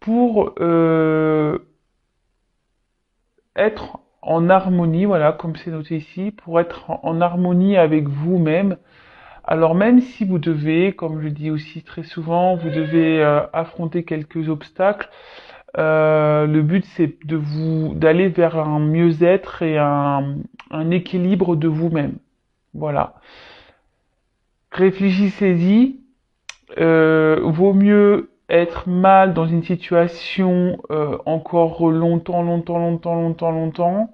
pour être en harmonie, voilà, comme c'est noté ici, pour être en harmonie avec vous-même. Alors même si vous devez, comme je dis aussi très souvent, vous devez affronter quelques obstacles, le but c'est de vous d'aller vers un mieux-être et un équilibre de vous-même. Voilà. Réfléchissez-y. Vaut mieux être mal dans une situation encore longtemps,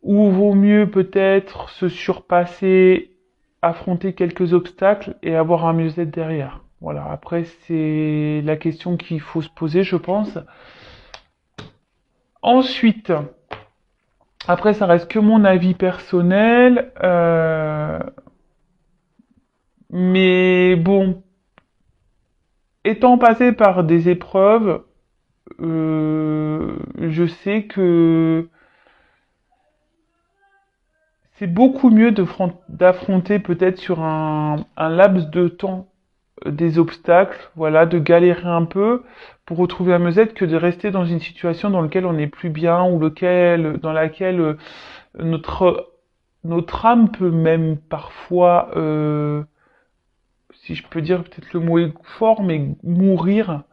ou vaut mieux peut-être se surpasser, affronter quelques obstacles et avoir un mieux-être derrière. Voilà, après c'est la question qu'il faut se poser, je pense. Ensuite, après ça reste que mon avis personnel, mais bon, étant passé par des épreuves, je sais que c'est beaucoup mieux d'affronter peut-être sur un laps de temps des obstacles, voilà, de galérer un peu pour retrouver un mieux-être que de rester dans une situation dans laquelle on n'est plus bien ou dans laquelle notre notre âme peut même parfois, si je peux dire, peut-être le mot est fort, mais mourir.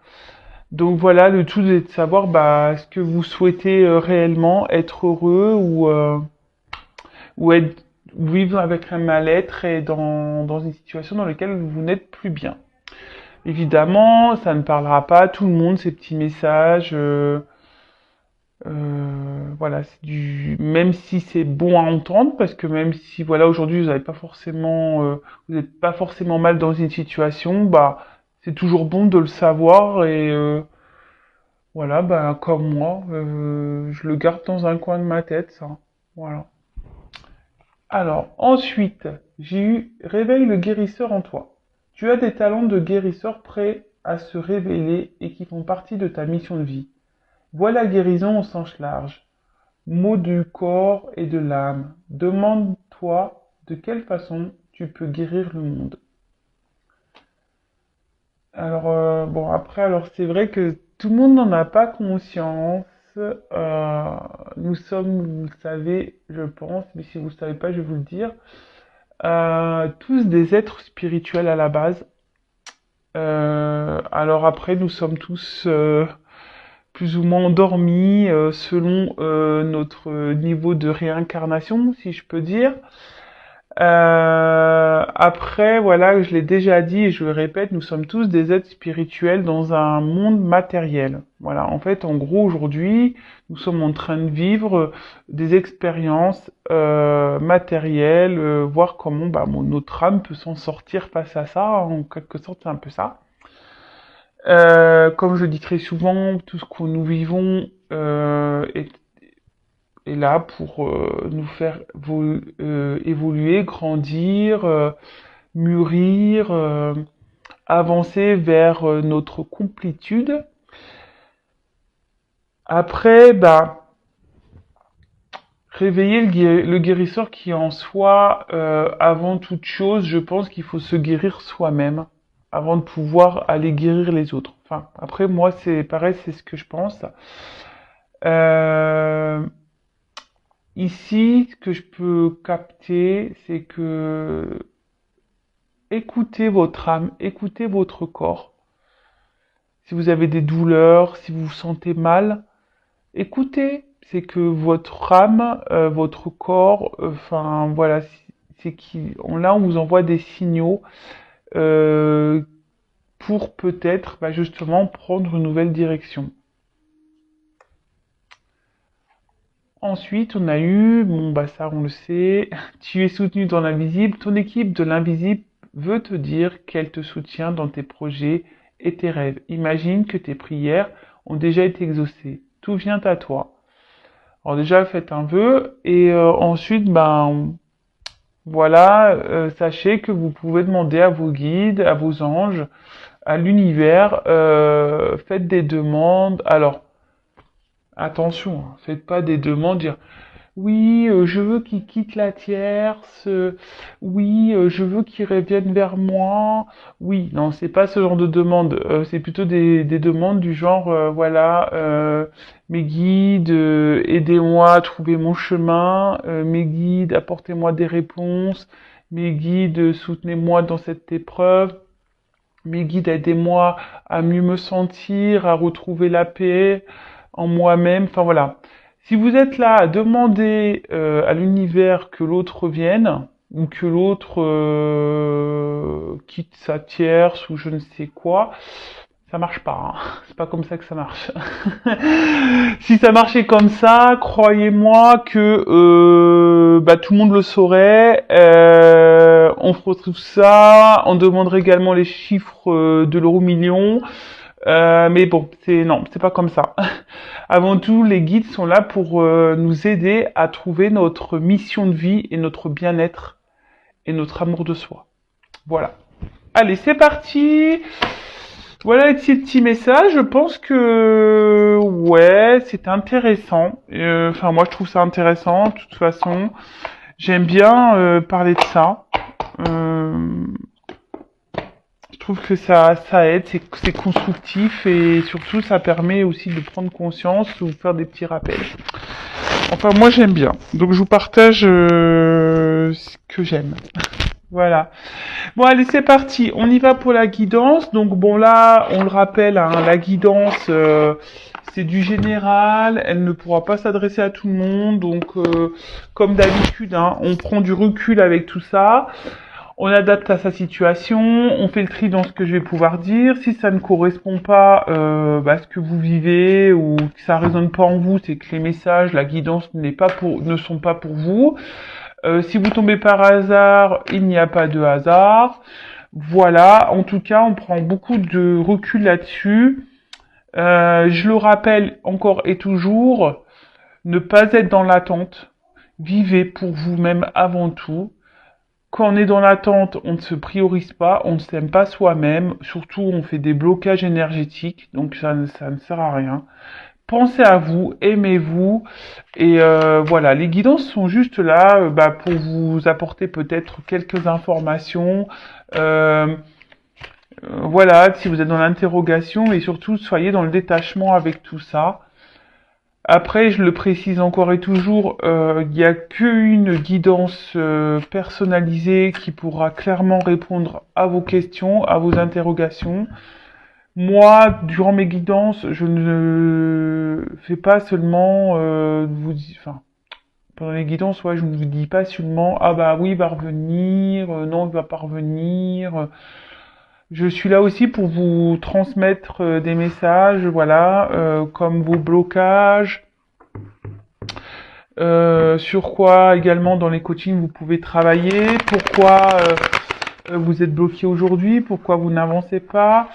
Donc voilà, le tout est de savoir, bah, est-ce que vous souhaitez réellement être heureux ou être, vivre avec un mal-être et dans une situation dans laquelle vous n'êtes plus bien. Évidemment, ça ne parlera pas à tout le monde, ces petits messages. Voilà, même si c'est bon à entendre, parce que même si voilà aujourd'hui vous n'avez pas forcément, vous n'êtes pas forcément mal dans une situation, bah c'est toujours bon de le savoir et voilà, bah comme moi, je le garde dans un coin de ma tête, ça. Voilà. Alors, ensuite, j'ai eu réveille le guérisseur en toi. Tu as des talents de guérisseur prêts à se révéler et qui font partie de ta mission de vie. Vois la guérison au sens large, mot du corps et de l'âme. Demande-toi de quelle façon tu peux guérir le monde. Alors, bon, après, alors c'est vrai que tout le monde n'en a pas conscience. Nous sommes, vous le savez, je pense, mais si vous ne le savez pas, je vais vous le dire, tous des êtres spirituels à la base. Alors après, nous sommes tous plus ou moins endormis selon notre niveau de réincarnation, si je peux dire. Après, voilà, je l'ai déjà dit et je le répète, nous sommes tous des êtres spirituels dans un monde matériel. Voilà, en fait, en gros, aujourd'hui, nous sommes en train de vivre des expériences matérielles, voir comment bah, notre âme peut s'en sortir face à ça. En quelque sorte, c'est un peu ça. Comme je dis très souvent, tout ce que nous vivons est là pour nous faire évoluer, grandir, mûrir, avancer vers notre complétude. Après, bah, réveiller le guérisseur qui est en soi, avant toute chose, je pense qu'il faut se guérir soi-même avant de pouvoir aller guérir les autres. Enfin, après, moi, c'est pareil, c'est ce que je pense. Euh, Ici, ce que je peux capter, c'est que écoutez votre âme, écoutez votre corps. Si vous avez des douleurs, si vous vous sentez mal, écoutez. C'est que votre âme, votre corps, enfin voilà, c'est là on vous envoie des signaux euh, pour peut-être bah, justement prendre une nouvelle direction. Ensuite, on a eu, bon bah ça on le sait, tu es soutenu dans l'invisible, ton équipe de l'invisible veut te dire qu'elle te soutient dans tes projets et tes rêves. Imagine que tes prières ont déjà été exaucées. Tout vient à toi. Alors déjà, faites un vœu et ensuite, ben voilà, sachez que vous pouvez demander à vos guides, à vos anges, à l'univers, faites des demandes. Alors, attention, hein, faites pas des demandes, dire Oui, je veux qu'il quitte la tierce. Oui, je veux qu'il revienne vers moi. Oui, non, c'est pas ce genre de demande. C'est plutôt des demandes du genre, voilà, mes guides, aidez-moi à trouver mon chemin. Mes guides, apportez-moi des réponses. Mes guides, soutenez-moi dans cette épreuve. Mes guides, aidez-moi à mieux me sentir, à retrouver la paix en moi-même. Enfin voilà. Si vous êtes là à demander à l'univers que l'autre revienne, ou que l'autre quitte sa tierce, ou je ne sais quoi, ça marche pas. Hein. C'est pas comme ça que ça marche. Si ça marchait comme ça, croyez-moi que bah, tout le monde le saurait. On retrouve ça. On demanderait également les chiffres de l'euro million. Mais bon, non, c'est pas comme ça. Avant tout, les guides sont là pour nous aider à trouver notre mission de vie et notre bien-être et notre amour de soi. Voilà. Allez, c'est parti. Voilà les petits messages. Je pense que ouais, c'est intéressant. Enfin, moi, je trouve ça intéressant. De toute façon, j'aime bien parler de ça. Je trouve que ça aide, c'est constructif et surtout ça permet aussi de prendre conscience ou faire des petits rappels. Enfin, moi j'aime bien. Donc je vous partage ce que j'aime. Voilà. Bon, allez, c'est parti. On y va pour la guidance. Donc bon, là, on le rappelle, hein, la guidance, c'est du général. Elle ne pourra pas s'adresser à tout le monde. Donc, comme d'habitude, hein, on prend du recul avec tout ça. On adapte à sa situation, on fait le tri dans ce que je vais pouvoir dire. Si ça ne correspond pas à ce que vous vivez ou que ça résonne pas en vous, c'est que les messages, la guidance ne sont pas pour vous. Si vous tombez par hasard, il n'y a pas de hasard. Voilà, en tout cas, on prend beaucoup de recul là-dessus. Je le rappelle encore et toujours, ne pas être dans l'attente. Vivez pour vous-même avant tout. Quand on est dans l'attente, on ne se priorise pas, on ne s'aime pas soi-même, surtout on fait des blocages énergétiques, donc ça ne sert à rien. Pensez à vous, aimez-vous, et voilà, les guidances sont juste là pour vous apporter peut-être quelques informations, voilà, si vous êtes dans l'interrogation, et surtout soyez dans le détachement avec tout ça. Après, je le précise encore et toujours, il n'y a qu'une guidance personnalisée qui pourra clairement répondre à vos questions, à vos interrogations. Moi, durant mes guidances, je ne fais pas seulement pendant les guidances, ouais, je ne vous dis pas seulement ah bah oui, il va revenir, non, il va pas revenir. Je suis là aussi pour vous transmettre des messages, voilà, comme vos blocages. Sur quoi également dans les coachings vous pouvez travailler, pourquoi vous êtes bloqué aujourd'hui, pourquoi vous n'avancez pas.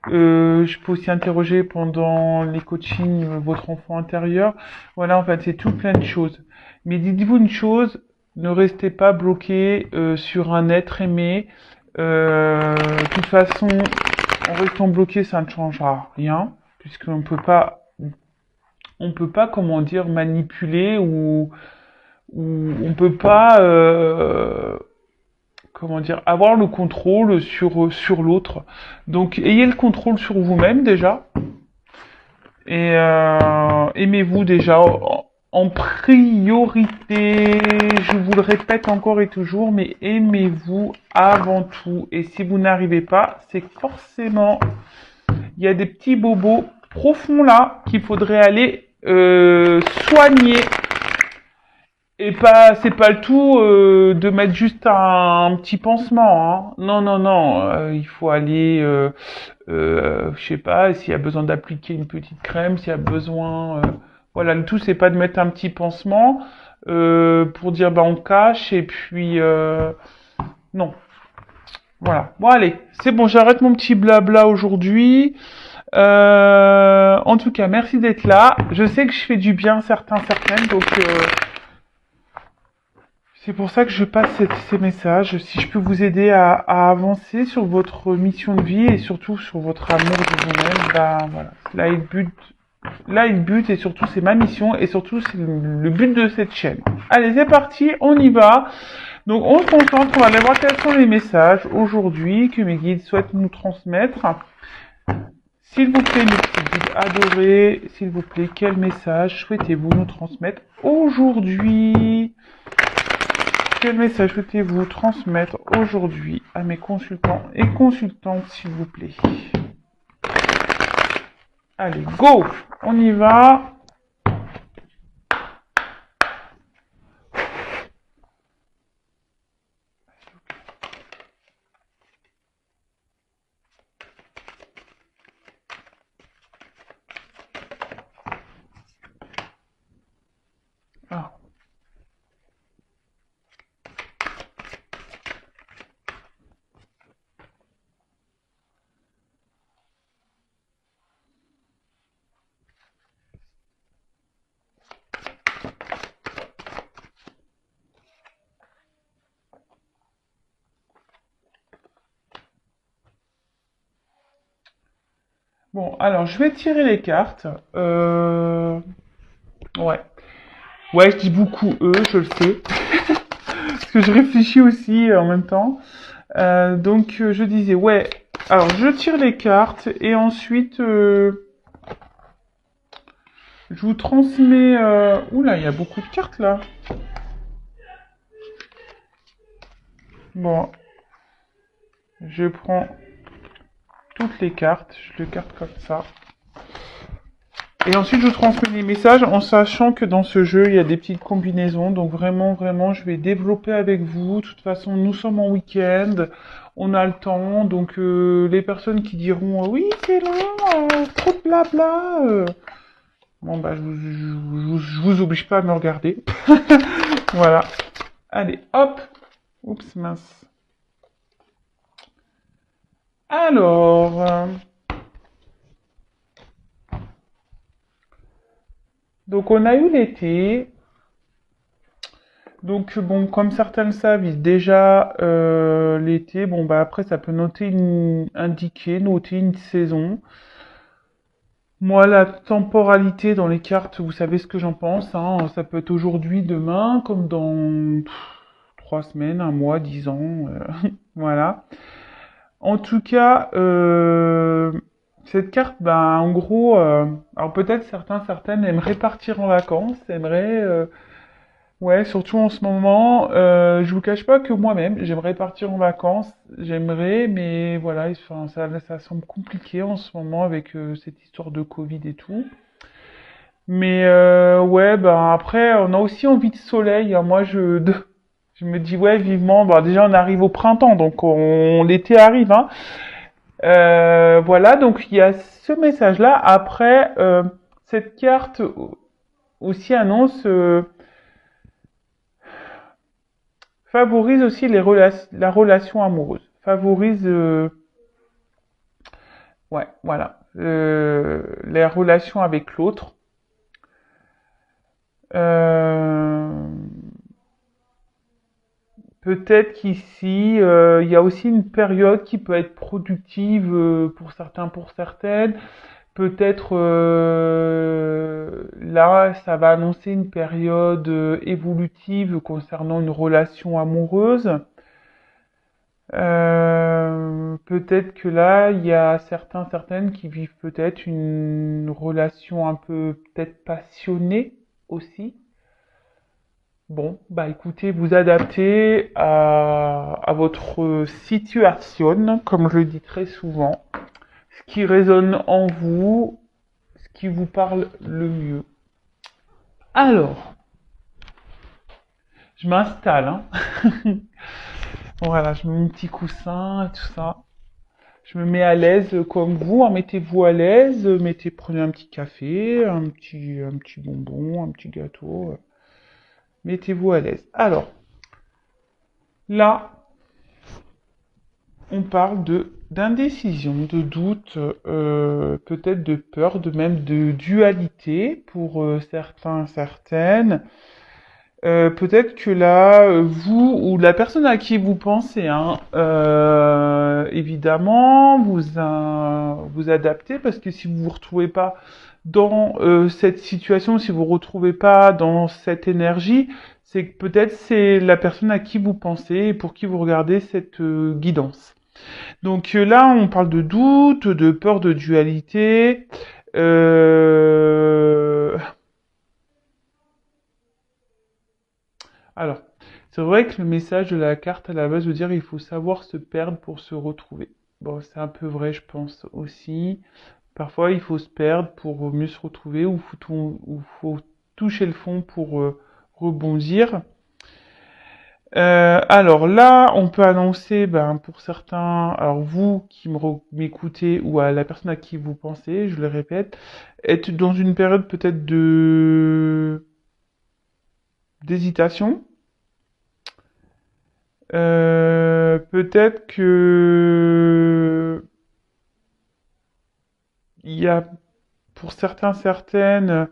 Je peux aussi interroger pendant les coachings votre enfant intérieur. Voilà, en fait, c'est tout plein de choses. Mais dites-vous une chose, ne restez pas bloqué sur un être aimé. De toute façon, en restant bloqué, ça ne changera rien, puisqu'on on peut pas, comment dire, manipuler ou on peut pas, comment dire, avoir le contrôle sur l'autre. Donc, ayez le contrôle sur vous-même déjà et aimez-vous déjà en priorité. Je vous le répète encore et toujours, mais aimez-vous avant tout. Et si vous n'arrivez pas, c'est que forcément il y a des petits bobos profonds là qu'il faudrait aller soigner. Et pas, c'est pas le tout de mettre juste un petit pansement. Hein. Non, non, non. Il faut aller, je sais pas, s'il y a besoin d'appliquer une petite crème, s'il y a besoin, voilà, le tout c'est pas de mettre un petit pansement pour dire bah on cache et puis non. Voilà. Bon allez, c'est bon, j'arrête mon petit blabla aujourd'hui. En tout cas, merci d'être là. Je sais que je fais du bien certaines, donc c'est pour ça que je passe ces messages. Si je peux vous aider à avancer sur votre mission de vie et surtout sur votre amour de vous-même, bah voilà. Là est le but là il bute et surtout c'est ma mission et surtout c'est le but de cette chaîne. Allez, c'est parti, on y va. Donc on se concentre, on va aller voir quels sont les messages aujourd'hui que mes guides souhaitent nous transmettre. S'il vous plaît, mes petits guides adorés, s'il vous plaît, quel message souhaitez-vous nous transmettre aujourd'hui? Quel message souhaitez-vous transmettre aujourd'hui à mes consultants et consultantes, s'il vous plaît? Allez, go! On y va! Ah. Bon, alors je vais tirer les cartes. Ouais. Ouais, je dis beaucoup eux, je le sais. Parce que je réfléchis aussi en même temps. Donc je disais, ouais. Alors je tire les cartes et ensuite je vous transmets. Oula, il y a beaucoup de cartes là. Bon, je prends toutes les cartes, je les carte comme ça. Et ensuite, je vous transmets les messages en sachant que dans ce jeu, il y a des petites combinaisons. Donc vraiment, vraiment, je vais développer avec vous. De toute façon, nous sommes en week-end, on a le temps. Donc les personnes qui diront oui, c'est long, trop de blabla. Bon, bah, je vous oblige pas à me regarder. Voilà. Allez, hop. Oups, mince. Alors... donc on a eu l'été. Donc bon, comme certains le savent, déjà l'été, bon bah après ça peut indiquer, noter une saison. Moi, la temporalité dans les cartes, vous savez ce que j'en pense, hein, ça peut être aujourd'hui, demain, comme dans 3 semaines, un mois, 10 ans, voilà. En tout cas, cette carte, ben en gros, alors peut-être certaines aimeraient partir en vacances, aimeraient ouais, surtout en ce moment, je vous cache pas que moi-même, j'aimerais partir en vacances, j'aimerais, mais voilà, enfin, ça semble compliqué en ce moment avec cette histoire de Covid et tout. Mais ouais, ben après, on a aussi envie de soleil, hein. Moi, je me dis ouais, vivement. Bah déjà, on arrive au printemps, donc l'été arrive, hein. Voilà, donc il y a ce message-là. Après, cette carte aussi annonce. Favorise aussi la relation amoureuse. Favorise, ouais, voilà, les relations avec l'autre. Euh, peut-être qu'ici, il y a aussi une période qui peut être productive pour certains, pour certaines. Peut-être là, ça va annoncer une période évolutive concernant une relation amoureuse. Peut-être que là, il y a certaines qui vivent peut-être une relation un peu peut-être passionnée aussi. Bon, bah écoutez, vous adaptez à votre situation, comme je le dis très souvent, ce qui résonne en vous, ce qui vous parle le mieux. Alors, je m'installe, hein. Voilà, je mets mon petit coussin et tout ça. Je me mets à l'aise comme vous, hein, mettez-vous à l'aise, prenez un petit café, un petit bonbon, un petit gâteau. Mettez-vous à l'aise. Alors, là, on parle d'indécision, de doute, peut-être de peur, de même de dualité pour certains, certaines. Peut-être que là, vous ou la personne à qui vous pensez, hein, évidemment, vous adaptez parce que si vous vous retrouvez pas dans cette situation, si vous vous retrouvez pas dans cette énergie, c'est que peut-être c'est la personne à qui vous pensez et pour qui vous regardez cette guidance. Donc là, on parle de doute, de peur de dualité. Euh, Alors, c'est vrai que le message de la carte à la base veut dire il faut savoir se perdre pour se retrouver. Bon, c'est un peu vrai, je pense aussi. Parfois, il faut se perdre pour mieux se retrouver ou faut toucher le fond pour rebondir. Alors là, on peut annoncer, ben, pour certains, alors vous qui m'écoutez ou à la personne à qui vous pensez, je le répète, être dans une période peut-être de d'hésitation. Peut-être que il y a pour certains, certaines,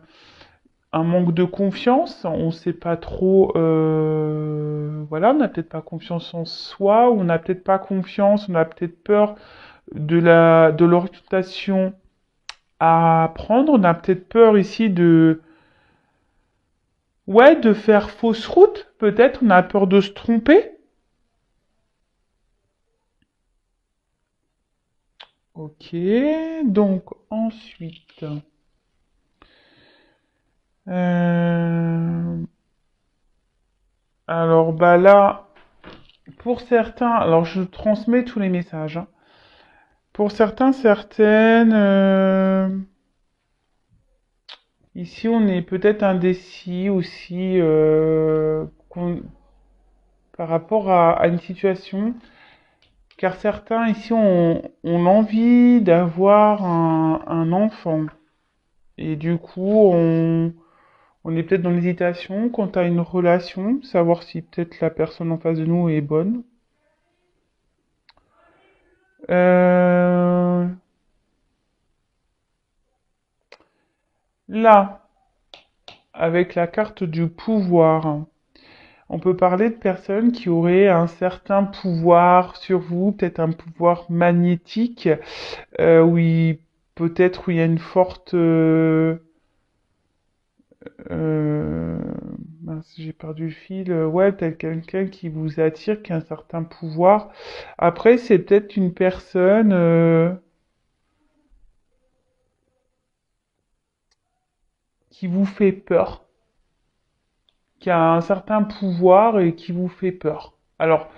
un manque de confiance. On ne sait pas trop, voilà, on n'a peut-être pas confiance en soi, ou on n'a peut-être pas confiance, on a peut-être peur de l'orientation à prendre. On a peut-être peur ici ouais, de faire fausse route. Peut-être on a peur de se tromper. Ok, donc ensuite. Euh, alors bah là, pour certains, alors je transmets tous les messages, hein. Pour certains, certaines, ici on est peut-être indécis aussi par rapport à une situation, car certains ici ont l'envie d'avoir un enfant. Et du coup, on est peut-être dans l'hésitation quant à une relation, savoir si peut-être la personne en face de nous est bonne. Euh, Là, avec la carte du pouvoir, on peut parler de personnes qui auraient un certain pouvoir sur vous, peut-être un pouvoir magnétique, peut-être où il y a une forte euh, mince, j'ai perdu le fil. Ouais, peut-être quelqu'un qui vous attire, qui a un certain pouvoir. Après, c'est peut-être une personne qui vous fait peur, qui a un certain pouvoir et qui vous fait peur. Alors,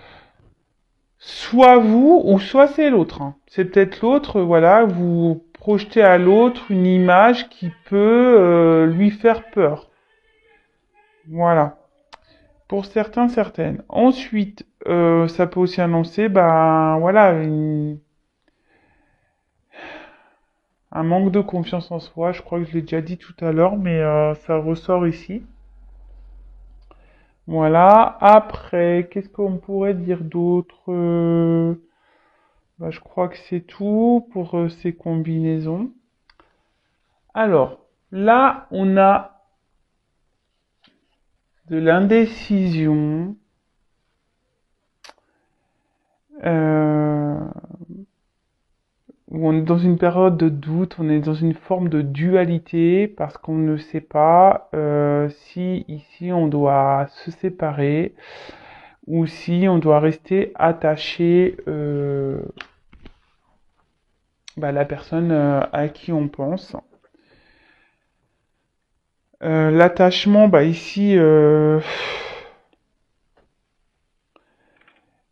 soit vous, ou soit c'est l'autre, hein. C'est peut-être l'autre, voilà, vous projetez à l'autre une image qui peut lui faire peur. Voilà. Pour certains, certaines. Ensuite, ça peut aussi annoncer, ben voilà, un manque de confiance en soi. Je crois que je l'ai déjà dit tout à l'heure, mais ça ressort ici. Voilà. Après, qu'est-ce qu'on pourrait dire d'autre? Bah, je crois que c'est tout pour ces combinaisons. Alors, là, on a de l'indécision. Euh, Où on est dans une période de doute, on est dans une forme de dualité parce qu'on ne sait pas si ici on doit se séparer ou si on doit rester attaché à la personne à qui on pense. L'attachement, bah ici,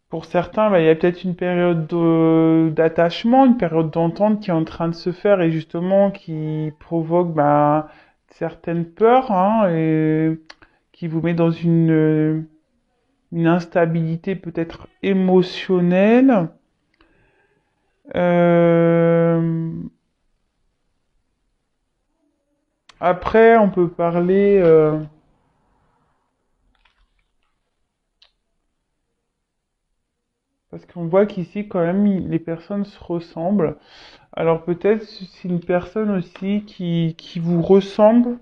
pour certains, bah, il y a peut-être une période d'attachement, une période d'entente qui est en train de se faire et justement qui provoque bah, certaines peurs, hein, et qui vous met dans une instabilité peut-être émotionnelle. Euh, Après, on peut parler parce qu'on voit qu'ici quand même les personnes se ressemblent. Alors peut-être c'est une personne aussi qui vous ressemble.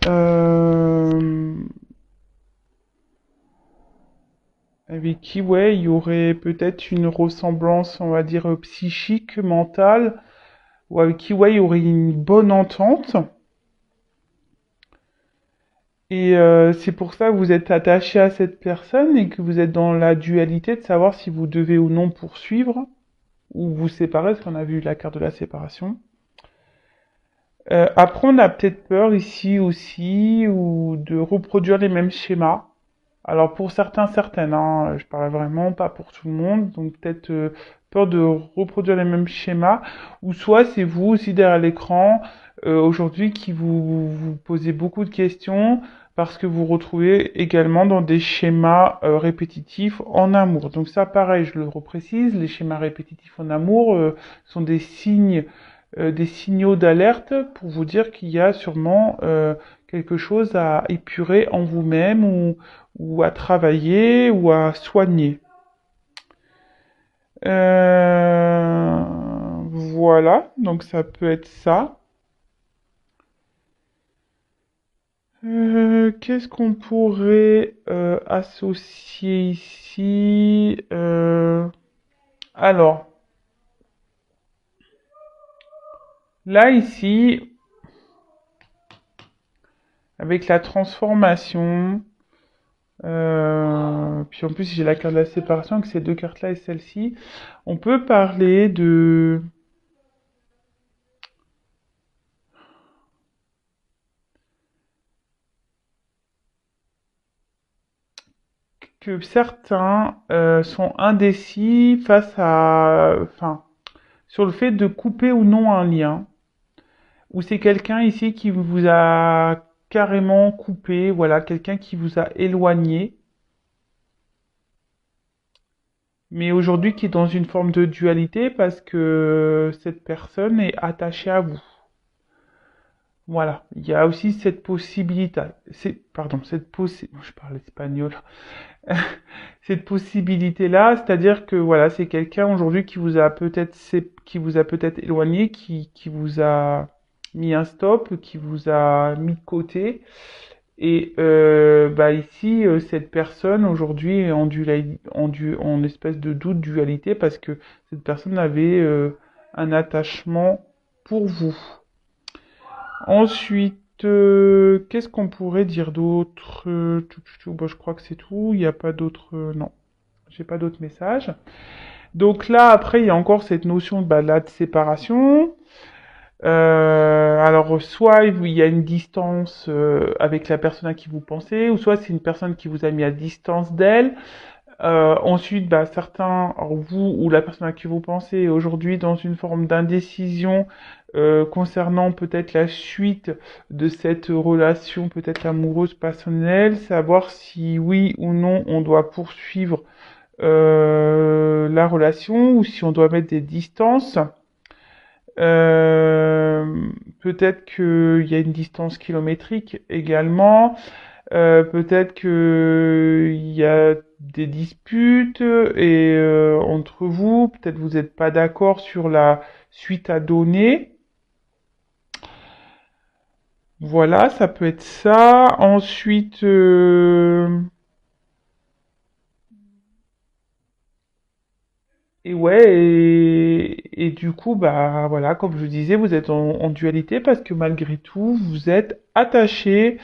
Euh, avec qui, ouais, il y aurait peut-être une ressemblance, on va dire, psychique, mentale, ou avec qui, ouais, il y aurait une bonne entente. Et c'est pour ça que vous êtes attaché à cette personne et que vous êtes dans la dualité de savoir si vous devez ou non poursuivre ou vous séparer, parce qu'on a vu la carte de la séparation. Après, on a peut-être peur ici aussi ou de reproduire les mêmes schémas. Alors pour certains, certaines, hein, je parle vraiment pas pour tout le monde, donc peut-être peur de reproduire les mêmes schémas, ou soit c'est vous aussi derrière l'écran aujourd'hui qui vous posez beaucoup de questions parce que vous retrouvez également dans des schémas répétitifs en amour. Donc ça, pareil, je le reprécise, les schémas répétitifs en amour sont des signes, des signaux d'alerte pour vous dire qu'il y a sûrement quelque chose à épurer en vous-même ou à travailler ou à soigner. Euh, voilà, donc ça peut être ça. Qu'est-ce qu'on pourrait associer ici? Alors, là ici, avec la transformation, puis en plus j'ai la carte de la séparation avec ces deux cartes-là et celle-ci, on peut parler de que certains sont indécis face à, enfin, sur le fait de couper ou non un lien, ou c'est quelqu'un ici qui vous a carrément coupé, voilà, quelqu'un qui vous a éloigné, mais aujourd'hui qui est dans une forme de dualité parce que cette personne est attachée à vous. Voilà, il y a aussi cette possibilité, pardon, je parle espagnol, cette possibilité-là, c'est-à-dire que voilà, c'est quelqu'un aujourd'hui qui vous a peut-être éloigné, qui vous a mis un stop, qui vous a mis de côté. Et bah ici, cette personne aujourd'hui est en espèce de doute dualité parce que cette personne avait un attachement pour vous. Ensuite, qu'est-ce qu'on pourrait dire d'autre? Bah, je crois que c'est tout. Il n'y a pas d'autres. Non, j'ai pas d'autres messages. Donc là, après, il y a encore cette notion de séparation. Alors, soit il y a une distance avec la personne à qui vous pensez, ou soit c'est une personne qui vous a mis à distance d'elle. Ensuite, bah, certains, alors vous ou la personne à qui vous pensez, est aujourd'hui dans une forme d'indécision concernant peut-être la suite de cette relation peut-être amoureuse passionnelle, savoir si oui ou non on doit poursuivre la relation ou si on doit mettre des distances. Peut-être qu'il y a une distance kilométrique également. Peut-être que il y a des disputes et entre vous, peut-être vous n'êtes pas d'accord sur la suite à donner. Voilà, ça peut être ça. Ensuite, et ouais, et du coup, bah voilà, comme je disais, vous êtes en dualité parce que malgré tout, vous êtes attaché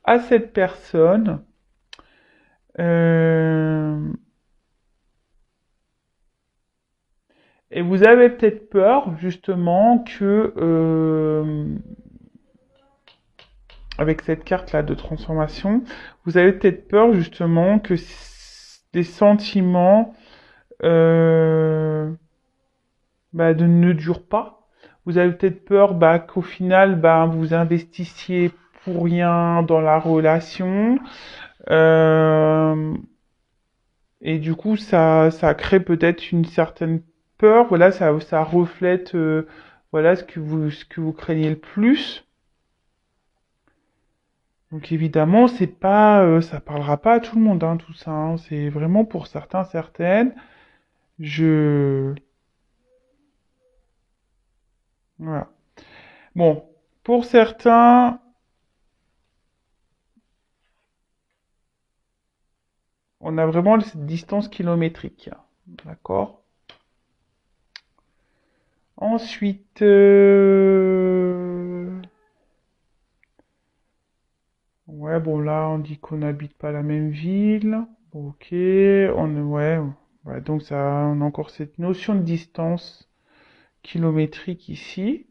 à cette personne. Euh, et vous avez peut-être peur, justement, que avec cette carte-là de transformation, vous avez peut-être peur, justement, que des sentiments bah, ne durent pas. Vous avez peut-être peur bah, qu'au final, bah, vous investissiez pour rien dans la relation. Euh, et du coup, ça crée peut-être une certaine peur. Voilà, ça reflète voilà ce que vous craignez le plus. Donc évidemment, c'est pas, ça parlera pas à tout le monde, hein, tout ça. Hein. C'est vraiment pour certains, certaines. Je, voilà. Bon, pour certains, On a vraiment cette distance kilométrique. D'accord? Ensuite, ouais, bon là, on dit qu'on n'habite pas la même ville. Bon, ok, ouais, donc ça, on a encore cette notion de distance kilométrique ici.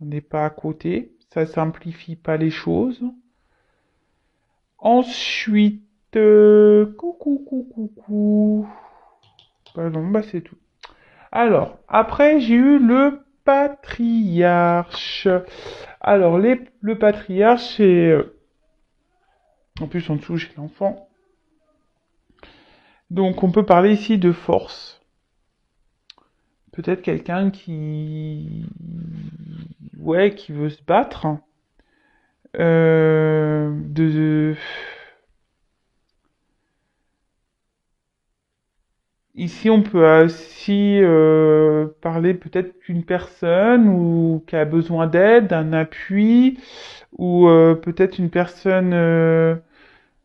On n'est pas à côté. Ça simplifie pas les choses. Ensuite, coucou. Bah non, bah c'est tout. Alors, après, j'ai eu le patriarche. Alors, le patriarche, c'est... en plus, en dessous, j'ai l'enfant. Donc, on peut parler ici de force. Peut-être quelqu'un qui... ouais, qui veut se battre. De... Ici, on peut aussi parler peut-être d'une personne ou qui a besoin d'aide, d'un appui, ou peut-être une personne,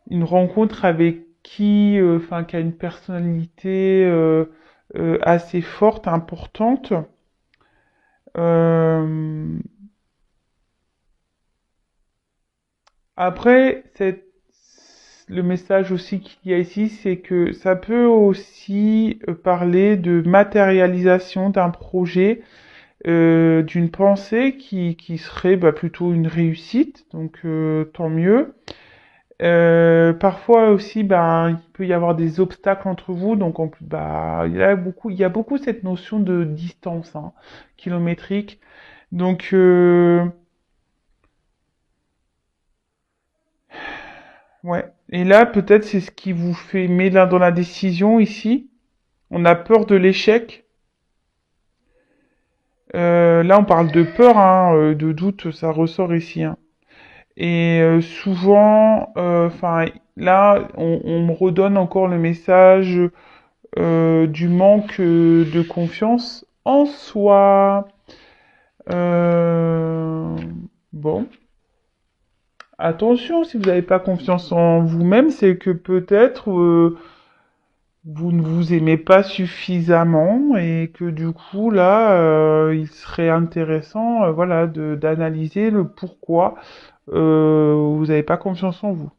une rencontre avec qui, enfin, qui a une personnalité assez forte, importante. Euh, Après, le message aussi qu'il y a ici, c'est que ça peut aussi parler de matérialisation d'un projet, d'une pensée qui serait bah, plutôt une réussite, donc tant mieux. Parfois aussi, ben, il peut y avoir des obstacles entre vous, donc bah, il y a beaucoup cette notion de distance hein, kilométrique. Donc, ouais. Et là, peut-être c'est ce qui vous fait met là dans la décision ici. On a peur de l'échec. Là, on parle de peur, hein, de doute, ça ressort ici. Hein. Et souvent, enfin, là, on me redonne encore le message du manque de confiance en soi. Euh, bon, attention, si vous n'avez pas confiance en vous-même, c'est que peut-être vous ne vous aimez pas suffisamment et que du coup là, il serait intéressant, voilà, d'analyser le pourquoi vous n'avez pas confiance en vous.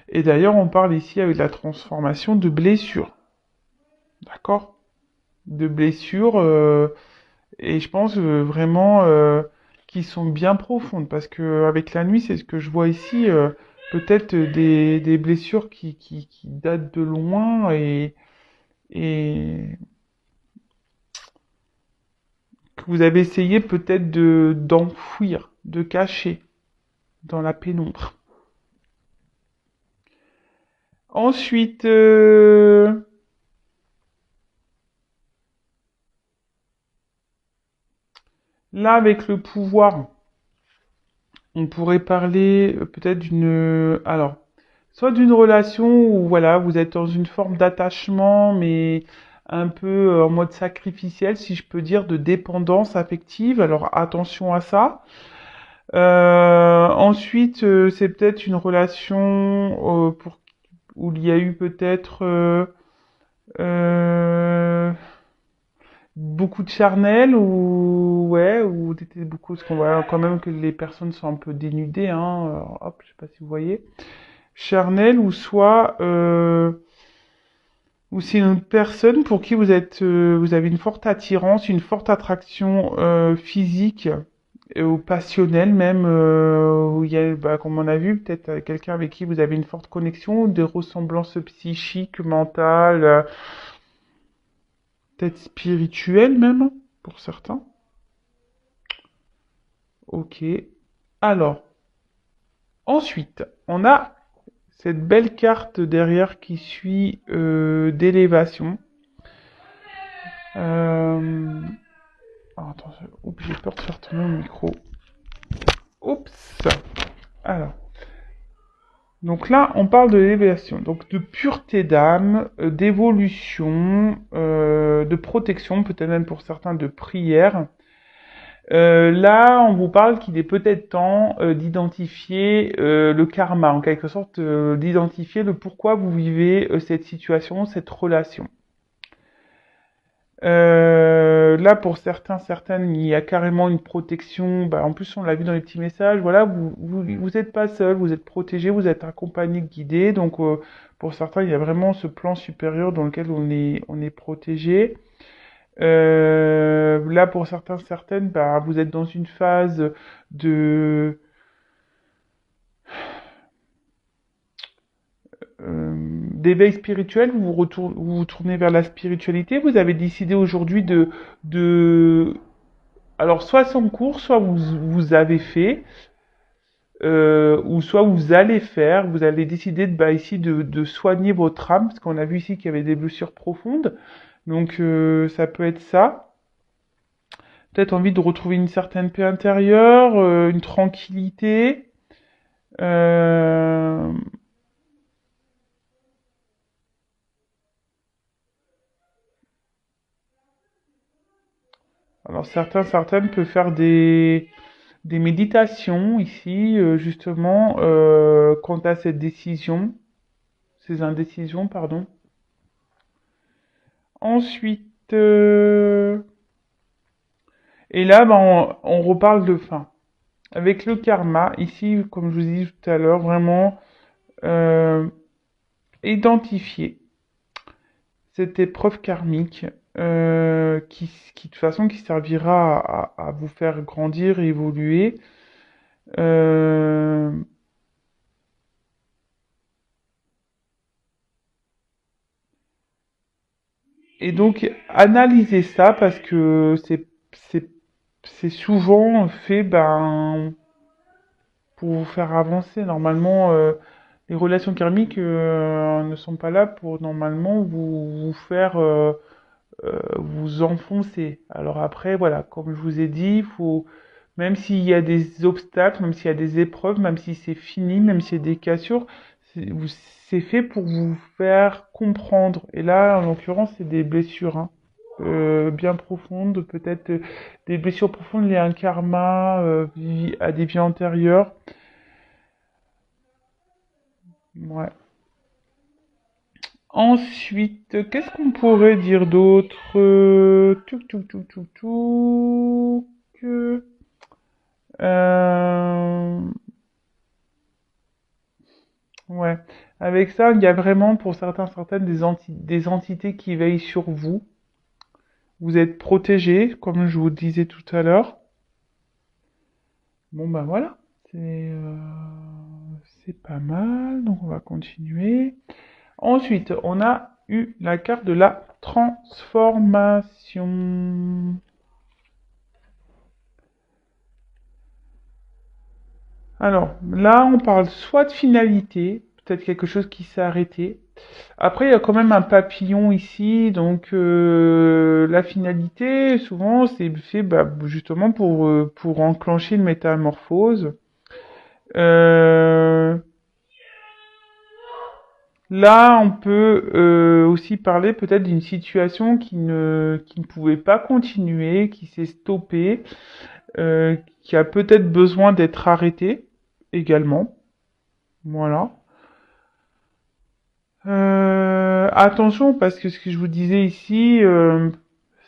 Et d'ailleurs, on parle ici avec la transformation de blessures, d'accord? De blessures et je pense vraiment qui sont bien profondes parce que avec la nuit, c'est ce que je vois ici, peut-être des blessures qui datent de loin et que vous avez essayé peut-être d'enfouir, de cacher dans la pénombre. Ensuite, là avec le pouvoir, on pourrait parler peut-être alors, soit d'une relation où voilà, vous êtes dans une forme d'attachement, mais un peu en mode sacrificiel, si je peux dire, de dépendance affective. Alors attention à ça. Ensuite, c'est peut-être une relation où il y a eu peut-être euh, beaucoup de charnel ou ouais ou c'était beaucoup parce qu'on voit quand même que les personnes sont un peu dénudées hein. Alors, hop, je sais pas si vous voyez. Charnel ou c'est une personne pour qui vous avez une forte attirance, une forte attraction physique ou passionnelle même, où il y a, bah, comme on a vu, peut-être quelqu'un avec qui vous avez une forte connexion, des ressemblances psychiques, mentales, peut-être spirituelles même, pour certains. Ok. Alors, ensuite, on a cette belle carte derrière qui suit d'élévation. Euh... attends, oups, j'ai peur de faire tomber mon micro. Oups. Alors, donc là, on parle de l'élévation, donc de pureté d'âme, d'évolution, de protection, peut-être même pour certains de prière. Là, on vous parle qu'il est peut-être temps d'identifier le karma, en quelque sorte, d'identifier le pourquoi vous vivez cette situation, cette relation. Là, pour certains, certaines, il y a carrément une protection. Bah, en plus, on l'a vu dans les petits messages. Voilà, vous êtes pas seul, vous êtes protégé, vous êtes accompagné, guidé. Donc, pour certains, il y a vraiment ce plan supérieur dans lequel on est protégé. Là, pour certains, certaines, bah, vous êtes dans une phase de d'éveil spirituel, vous vous tournez vers la spiritualité. Vous avez décidé aujourd'hui de alors, soit c'est en cours, soit vous avez fait, ou soit vous allez faire, vous allez décider de, bah, ici de soigner votre âme, parce qu'on a vu ici qu'il y avait des blessures profondes. Donc, ça peut être ça. Peut-être envie de retrouver une certaine paix intérieure, une tranquillité. Euh, alors, certaines peuvent faire des méditations ici, justement, quant à cette décision, ces indécisions, pardon. Ensuite, et là, ben, on reparle de fin. Avec le karma, ici, comme je vous ai dit tout à l'heure, vraiment euh, identifier cette épreuve karmique qui, de toute façon, qui servira à vous faire grandir et évoluer. Euh, et donc, analyser ça parce que c'est souvent fait ben, pour vous faire avancer. Normalement, les relations karmiques ne sont pas là pour normalement vous faire vous enfoncer. Alors après, voilà, comme je vous ai dit, il faut, même s'il y a des obstacles, même s'il y a des épreuves, même si c'est fini, même s'il y a des cassures, c'est fait pour vous faire comprendre. Et là, en l'occurrence, c'est des blessures, hein, bien profondes, peut-être des blessures profondes liées à un karma, à des vies antérieures. Ouais. Ensuite, qu'est-ce qu'on pourrait dire d'autre? Touc, touc, touc, touc, touc. Euh, ouais. Avec ça, il y a vraiment pour certains, certaines des entités qui veillent sur vous. Vous êtes protégés, comme je vous disais tout à l'heure. Bon, ben voilà. C'est pas mal. Donc, on va continuer. Ensuite, on a eu la carte de la transformation. Alors, là, on parle soit de finalité, peut-être quelque chose qui s'est arrêté. Après, il y a quand même un papillon ici, donc la finalité, souvent, c'est fait bah, justement pour enclencher une métamorphose. Euh, Là, on peut aussi parler peut-être d'une situation qui ne pouvait pas continuer, qui s'est stoppée, qui a peut-être besoin d'être arrêtée également. Voilà. Attention, parce que ce que je vous disais ici,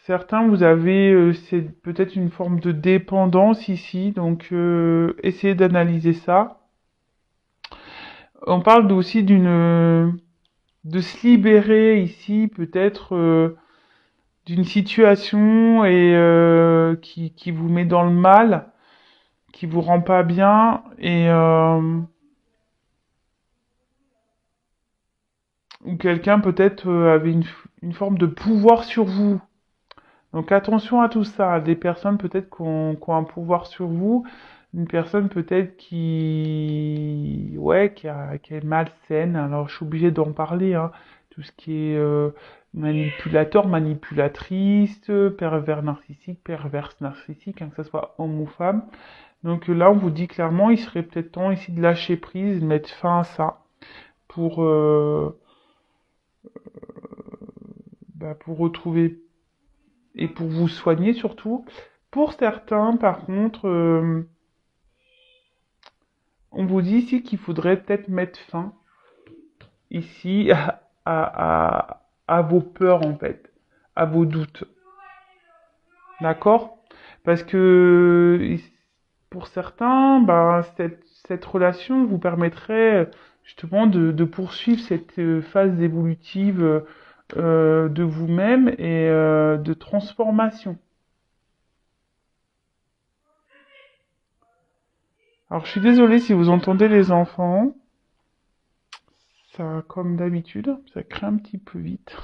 certains, vous avez, c'est peut-être une forme de dépendance ici, donc essayez d'analyser ça. On parle aussi de se libérer ici, peut-être d'une situation et qui vous met dans le mal, qui vous rend pas bien, et où quelqu'un peut-être avait une forme de pouvoir sur vous. Donc attention à tout ça, des personnes peut-être qui ont un pouvoir sur vous, une personne peut-être ouais, qui est malsaine. Alors je suis obligée d'en parler, hein. Tout ce qui est manipulateur, manipulatrice, pervers narcissique, perverse narcissique, hein, que ce soit homme ou femme. Donc là, on vous dit clairement, il serait peut-être temps ici de lâcher prise, de mettre fin à ça pour, bah, pour retrouver et pour vous soigner surtout, Pour certains, par contre, on vous dit ici qu'il faudrait peut-être mettre fin ici à vos peurs en fait, à vos doutes. D'accord? Parce que pour certains, bah, cette relation vous permettrait justement de poursuivre cette phase évolutive de vous-même et de transformation. Alors je suis désolée si vous entendez les enfants, ça comme d'habitude, ça crée un petit peu vite.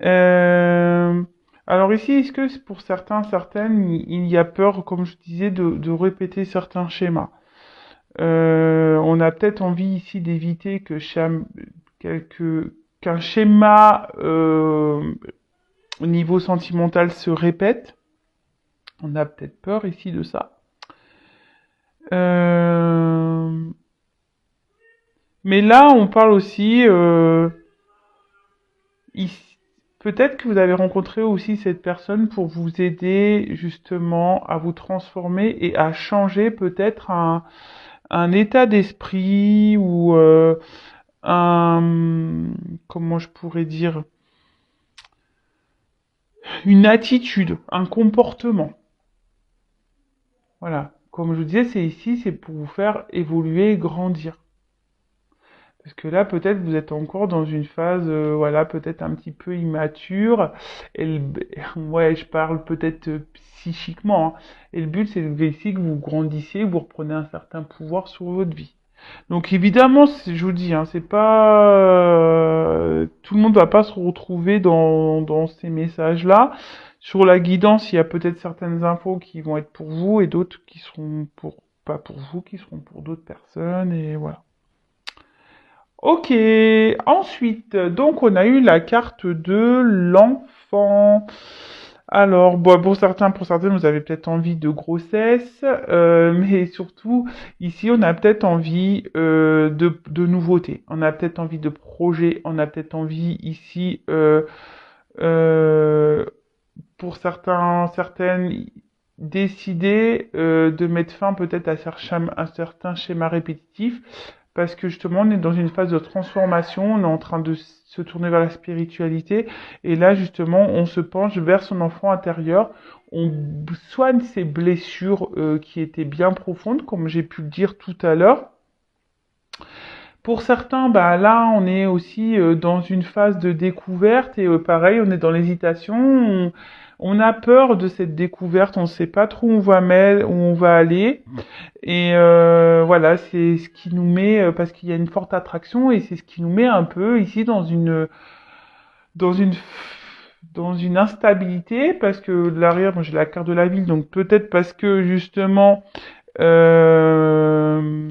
Euh, alors ici, est-ce que pour certains, certaines, il y a peur, comme je disais, de répéter certains schémas? On a peut-être envie ici d'éviter qu'un schéma au niveau sentimental se répète. On a peut-être peur ici de ça. Euh, mais là, on parle aussi ici, peut-être que vous avez rencontré aussi cette personne pour vous aider justement à vous transformer et à changer peut-être un état d'esprit ou un, comment je pourrais dire, une attitude, un comportement. Voilà. Comme je vous disais, c'est ici, c'est pour vous faire évoluer et grandir. Parce que là, peut-être vous êtes encore dans une phase, voilà, peut-être un petit peu immature. Et ouais, je parle peut-être psychiquement, hein. Et le but, c'est ici que vous grandissiez, que vous reprenez un certain pouvoir sur votre vie. Donc évidemment, je vous dis, hein, c'est pas tout le monde va pas se retrouver dans ces messages-là. Sur la guidance, il y a peut-être certaines infos qui vont être pour vous et d'autres qui seront pour pas pour vous, qui seront pour d'autres personnes et voilà. Ok, ensuite, donc on a eu la carte de l'enfant. Alors, bon, pour certains, vous avez peut-être envie de grossesse, mais surtout, ici, on a peut-être envie de nouveautés. On a peut-être envie de projets. On a peut-être envie ici, euh, pour certains, certaines, décider de mettre fin peut-être à un certain schéma répétitif parce que justement on est dans une phase de transformation, on est en train de se tourner vers la spiritualité et là justement on se penche vers son enfant intérieur, on soigne ses blessures qui étaient bien profondes comme j'ai pu le dire tout à l'heure. Pour certains, bah là, on est aussi dans une phase de découverte et pareil, on est dans l'hésitation. On a peur de cette découverte, on ne sait pas trop où où on va aller. Et voilà, c'est ce qui nous met, parce qu'il y a une forte attraction et c'est ce qui nous met un peu ici dans une, dans une instabilité parce que l'arrière, moi j'ai la carte de la ville, donc peut-être parce que justement euh,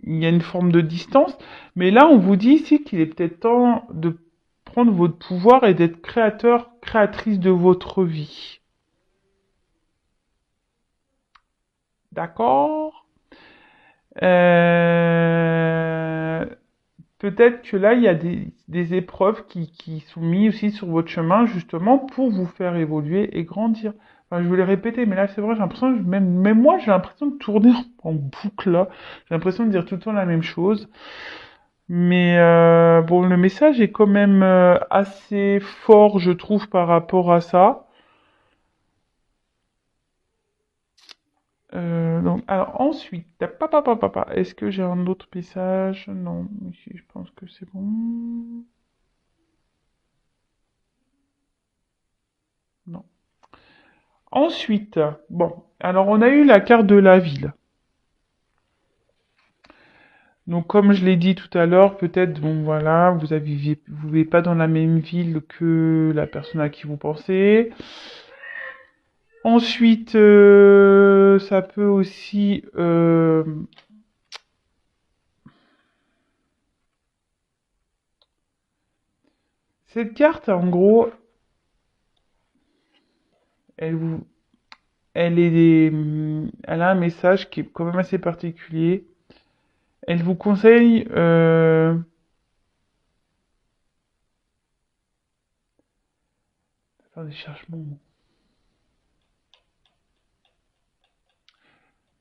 il y a une forme de distance. Mais là, on vous dit ici qu'il est peut-être temps de prendre votre pouvoir et d'être créateur, créatrice de votre vie. D'accord? euh, Peut-être que là, il y a des épreuves qui sont mises aussi sur votre chemin, justement, pour vous faire évoluer et grandir. Enfin, je vais les répéter, mais là, c'est vrai, j'ai l'impression, même moi, j'ai l'impression de tourner en boucle, là. J'ai l'impression de dire tout le temps la même chose. Mais bon, le message est quand même assez fort, je trouve, par rapport à ça. Donc, alors ensuite, est-ce que j'ai un autre message? Non, ici, je pense que c'est bon. Non. Ensuite, bon, alors on a eu la carte de la ville. Donc comme je l'ai dit tout à l'heure, peut-être, bon voilà, vous vivez pas dans la même ville que la personne à qui vous pensez. Ensuite, ça peut aussi cette carte, en gros, elle vous, elle a un message qui est quand même assez particulier. Elle vous conseille, attendez, je cherche mon mot.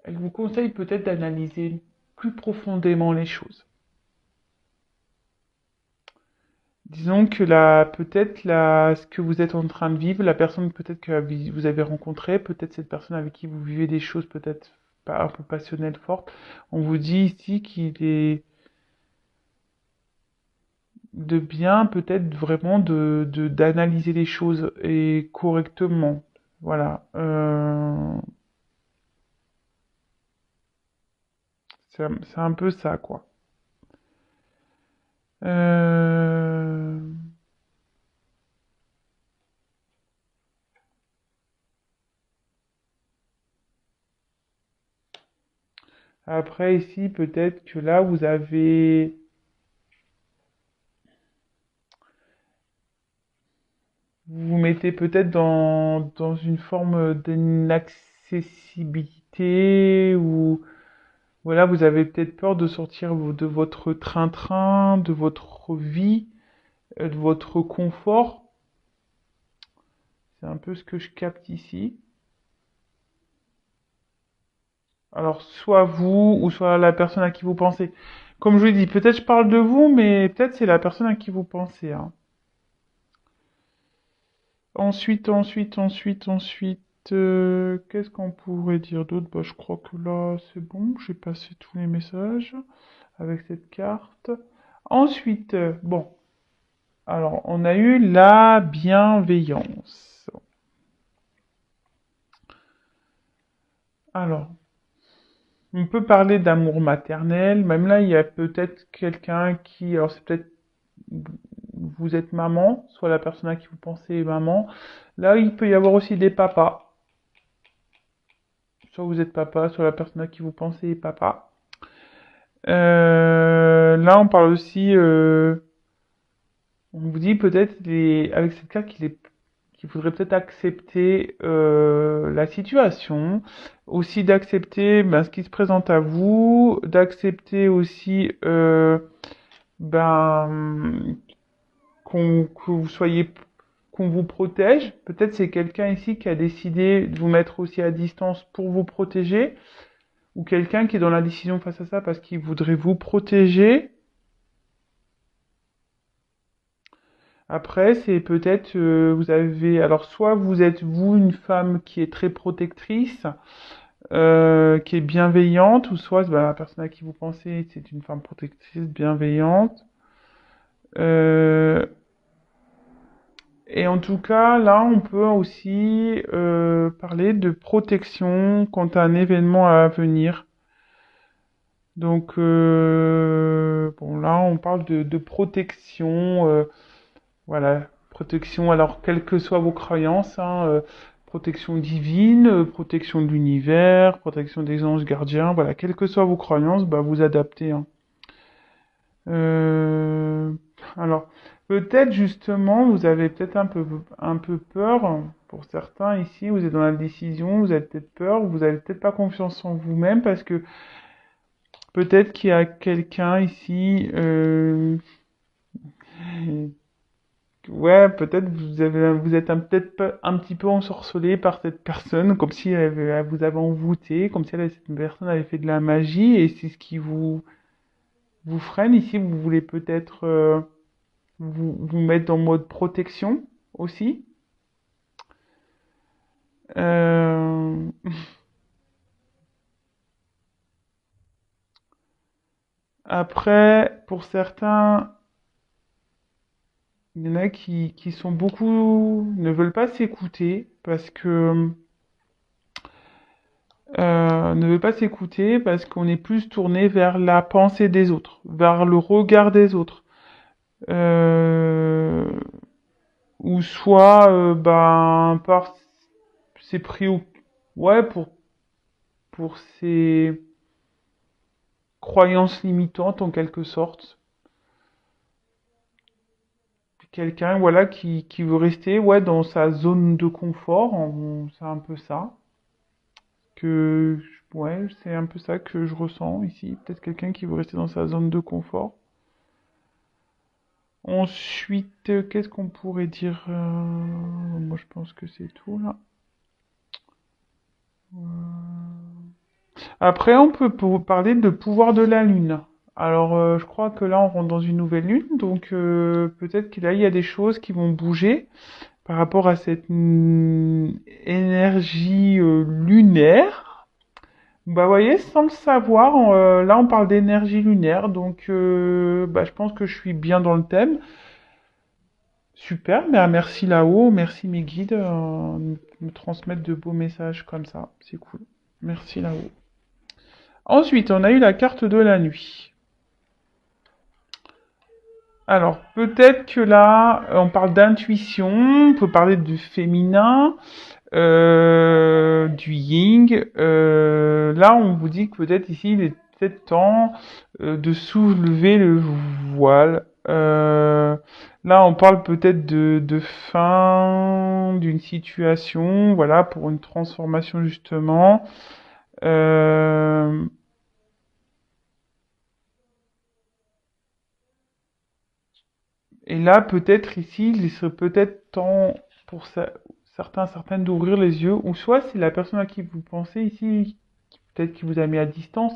Elle vous conseille peut-être d'analyser plus profondément les choses. Disons que ce que vous êtes en train de vivre, la personne peut-être que vous avez rencontrée, peut-être cette personne avec qui vous vivez des choses peut-être pas un peu passionnelles, fortes, on vous dit ici qu'il est de bien peut-être vraiment d'analyser les choses et correctement. Voilà. C'est un peu ça, quoi. Euh, Après, ici, peut-être que là, vous vous mettez peut-être dans une forme d'inaccessibilité ou voilà, vous avez peut-être peur de sortir de votre train-train, de votre vie, de votre confort. C'est un peu ce que je capte ici. Alors, soit vous ou soit la personne à qui vous pensez. Comme je vous dis, peut-être je parle de vous, mais peut-être c'est la personne à qui vous pensez, hein. Ensuite, qu'est-ce qu'on pourrait dire d'autre? Bah, je crois que là, c'est bon, j'ai passé tous les messages avec cette carte. Ensuite, bon, alors, on a eu la bienveillance. Alors, on peut parler d'amour maternel. Même là, il y a peut-être quelqu'un qui, alors c'est peut-être vous êtes maman, soit la personne à qui vous pensez est maman. Là, il peut y avoir aussi des papas. Soit vous êtes papa, soit la personne à qui vous pensez est papa. Là, on parle aussi, on vous dit peut-être avec cette carte qu'il faudrait peut-être accepter la situation, aussi d'accepter ben, ce qui se présente à vous, d'accepter aussi ben, que vous soyez qu'on vous protège. Peut-être c'est quelqu'un ici qui a décidé de vous mettre aussi à distance pour vous protéger, ou quelqu'un qui est dans la décision face à ça parce qu'il voudrait vous protéger. Après, c'est peut-être vous avez alors soit vous êtes vous une femme qui est très protectrice, qui est bienveillante, ou soit bah, la personne à qui vous pensez c'est une femme protectrice, bienveillante. Euh, Et en tout cas, là, on peut aussi parler de protection quant à un événement à venir. Donc, bon, là, on parle de protection, voilà, protection, alors, quelles que soient vos croyances, hein, protection divine, protection de l'univers, protection des anges gardiens, voilà, quelles que soient vos croyances, bah, vous adaptez, hein. Euh, alors, peut-être justement, vous avez peut-être un peu peur, pour certains ici, vous êtes dans la décision, vous avez peut-être peur, vous avez peut-être pas confiance en vous-même parce que peut-être qu'il y a quelqu'un ici, ouais, peut-être vous êtes peut-être un petit peu ensorcelé par cette personne, comme si elle vous avait envoûté, comme si cette personne avait fait de la magie et c'est ce qui vous freine ici, vous voulez peut-être vous mettre en mode protection aussi. Euh, Après, pour certains, il y en a qui sont beaucoup, ne veulent pas s'écouter parce que ne veut pas s'écouter parce qu'on est plus tourné vers la pensée des autres, vers le regard des autres. Euh, ou soit ben par ses ouais pour ses croyances limitantes en quelque sorte. Quelqu'un voilà qui veut rester ouais dans sa zone de confort, c'est un peu ça que ouais, c'est un peu ça que je ressens ici, peut-être quelqu'un qui veut rester dans sa zone de confort. Ensuite, qu'est-ce qu'on pourrait dire moi je pense que c'est tout là. Après, on peut parler de pouvoir de la Lune. Alors, je crois que là, on rentre dans une nouvelle Lune, donc peut-être que là, il y a des choses qui vont bouger par rapport à cette énergie lunaire. Bah, vous voyez, sans le savoir, là, on parle d'énergie lunaire, donc bah, je pense que je suis bien dans le thème. Super, bah, merci là-haut, merci mes guides, de me transmettre de beaux messages comme ça, c'est cool. Merci là-haut. Ensuite, on a eu la carte de la nuit. Alors, peut-être que là, on parle d'intuition, on peut parler du féminin, du yin. Là, on vous dit que peut-être ici, il est peut-être temps de soulever le voile. Là, on parle peut-être de fin d'une situation, voilà, pour une transformation justement. Euh, Et là, peut-être ici, il serait peut-être temps pour certains, certaines d'ouvrir les yeux, ou soit c'est la personne à qui vous pensez ici, peut-être qui vous a mis à distance,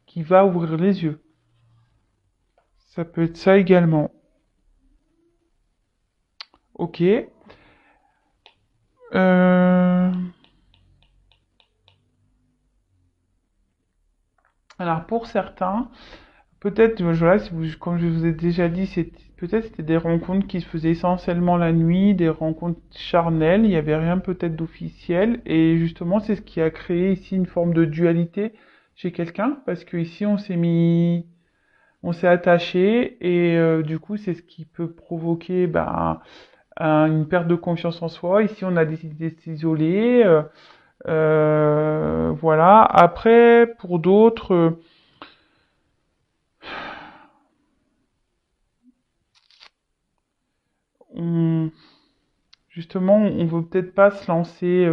qui va ouvrir les yeux. Ça peut être ça également. Ok. Euh, Alors pour certains, peut-être, voilà, si vous, comme je vous ai déjà dit, peut-être c'était des rencontres qui se faisaient essentiellement la nuit, des rencontres charnelles, il n'y avait rien peut-être d'officiel, et justement c'est ce qui a créé ici une forme de dualité chez quelqu'un, parce que ici on s'est attaché, et du coup c'est ce qui peut provoquer ben, une perte de confiance en soi. Ici on a décidé de s'isoler, voilà. Après, pour d'autres, on justement, on veut peut-être pas se lancer.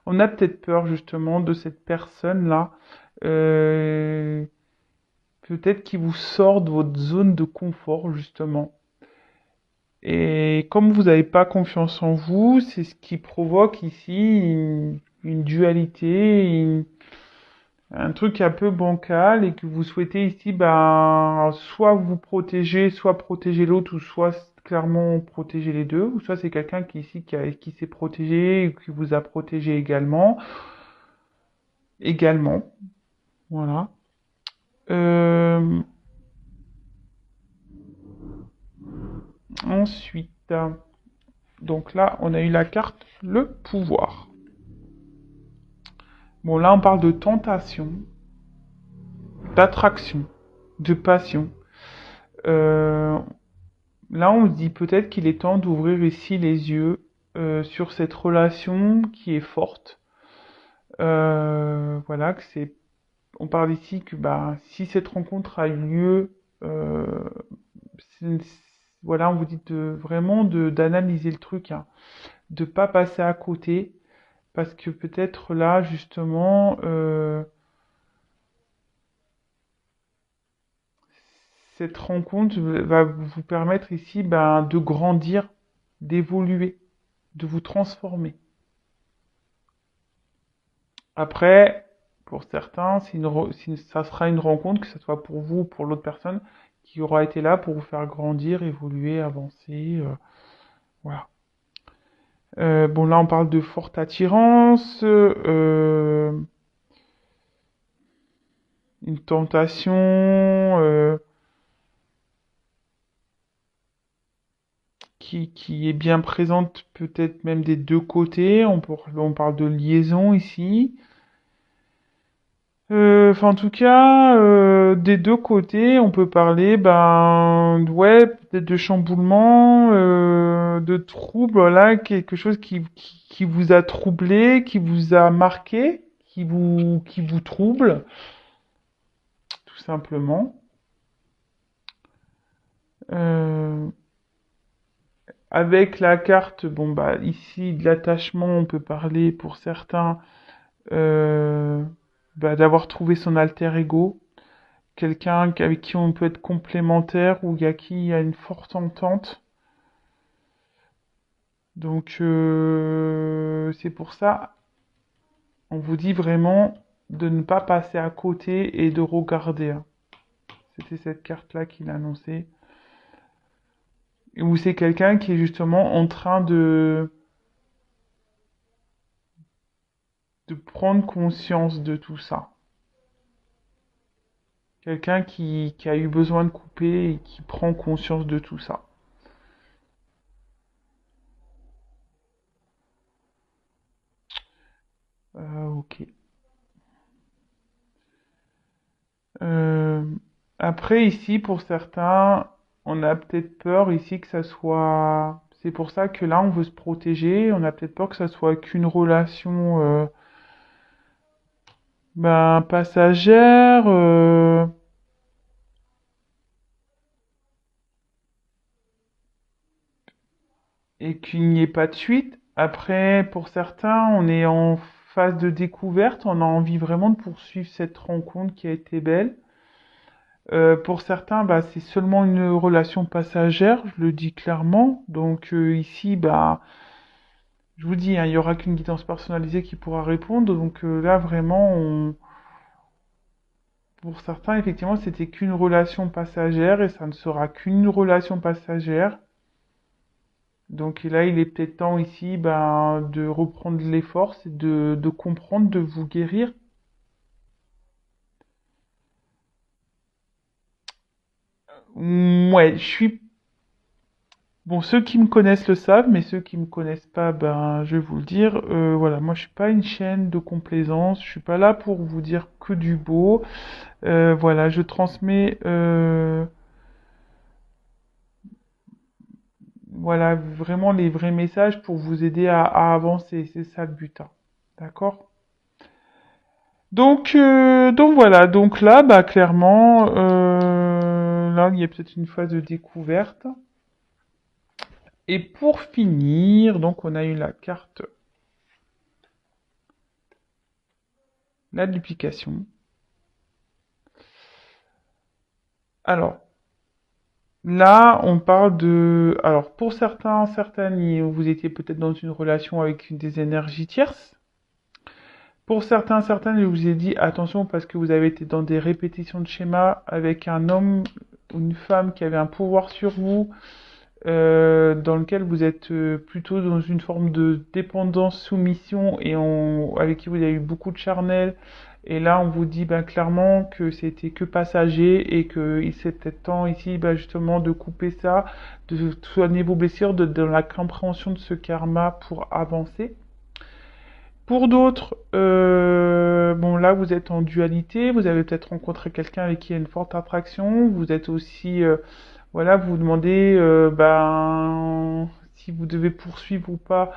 On a peut-être peur justement de cette personne-là. euh, Peut-être qui vous sort de votre zone de confort justement. Et comme vous n'avez pas confiance en vous, c'est ce qui provoque ici une dualité, un truc un peu bancal et que vous souhaitez ici, ben, soit vous protéger, soit protéger l'autre, ou soit clairement protéger les deux, ou soit c'est quelqu'un qui ici qui s'est protégé et qui vous a protégé également, voilà. Euh, Ensuite, donc là, on a eu la carte le pouvoir. Bon, là, on parle de tentation, d'attraction, de passion. Euh, Là, on se dit peut-être qu'il est temps d'ouvrir ici les yeux sur cette relation qui est forte. Voilà, que c'est. On parle ici que bah, si cette rencontre a eu lieu, c'est- voilà, on vous dit vraiment d'analyser le truc, hein, de pas passer à côté, parce que peut-être là, justement, cette rencontre va vous permettre ici ben, de grandir, d'évoluer, de vous transformer. Après, pour certains, ça sera une rencontre, que ce soit pour vous ou pour l'autre personne, qui aura été là pour vous faire grandir, évoluer, avancer. Voilà. Bon, là, on parle de forte attirance, une tentation qui est bien présente, peut-être même des deux côtés. On parle de liaison ici. Enfin, en tout cas, des deux côtés, on peut parler, ben, ouais, peut-être de chamboulement, de trouble, là, quelque chose qui vous a troublé, qui vous a marqué, qui vous trouble, tout simplement. Euh, Avec la carte, bon, bah, ici, de l'attachement, on peut parler pour certains, euh, bah, d'avoir trouvé son alter ego. Quelqu'un avec qui on peut être complémentaire ou il y a qui il y a une forte entente. Donc c'est pour ça, on vous dit vraiment. de ne pas passer à côté et de regarder, hein. C'était cette carte-là qu'il annonçait. Ou c'est quelqu'un qui est justement en train de prendre conscience de tout ça. Quelqu'un qui a eu besoin de couper et qui prend conscience de tout ça. Ok. Euh, Après, ici, pour certains, on a peut-être peur ici que ça soit... C'est pour ça que là, on veut se protéger. On a peut-être peur que ça soit qu'une relation passagère. Et qu'il n'y ait pas de suite. Après, pour certains, on est en phase de découverte, on a envie vraiment de poursuivre cette rencontre qui a été belle. Pour certains, bah, c'est seulement une relation passagère, je le dis clairement. Donc ici, bah, je vous dis, hein, il n'y aura qu'une guidance personnalisée qui pourra répondre. Donc là, vraiment, pour certains, effectivement, c'était qu'une relation passagère et ça ne sera qu'une relation passagère. Donc là, il est peut-être temps ici ben, de reprendre les forces et de comprendre, de vous guérir. Ouais, je suis... Bon, ceux qui me connaissent le savent, mais ceux qui me connaissent pas, ben, je vais vous le dire. Voilà, moi, je suis pas une chaîne de complaisance. Je suis pas là pour vous dire que du beau. Voilà, je transmets, voilà, vraiment les vrais messages pour vous aider à avancer. C'est ça le but, hein. D'accord? Donc voilà, donc là, bah clairement, là il y a peut-être une phase de découverte. Et pour finir, donc on a eu la carte, la duplication. Alors là, on parle de, alors pour certains, certaines, vous étiez peut-être dans une relation avec des énergies tierces. Pour certains, certaines, je vous ai dit attention parce que vous avez été dans des répétitions de schémas avec un homme ou une femme qui avait un pouvoir sur vous, dans lequel vous êtes plutôt dans une forme de dépendance, soumission et avec qui vous avez eu beaucoup de charnel. Et là, on vous dit ben, clairement que c'était que passager et qu'il c'était temps ici ben, justement de couper ça, de soigner vos blessures, dans la compréhension de ce karma pour avancer. Pour d'autres, bon là vous êtes en dualité, vous avez peut-être rencontré quelqu'un avec qui il y a une forte attraction, vous êtes aussi voilà, vous vous demandez ben, si vous devez poursuivre ou pas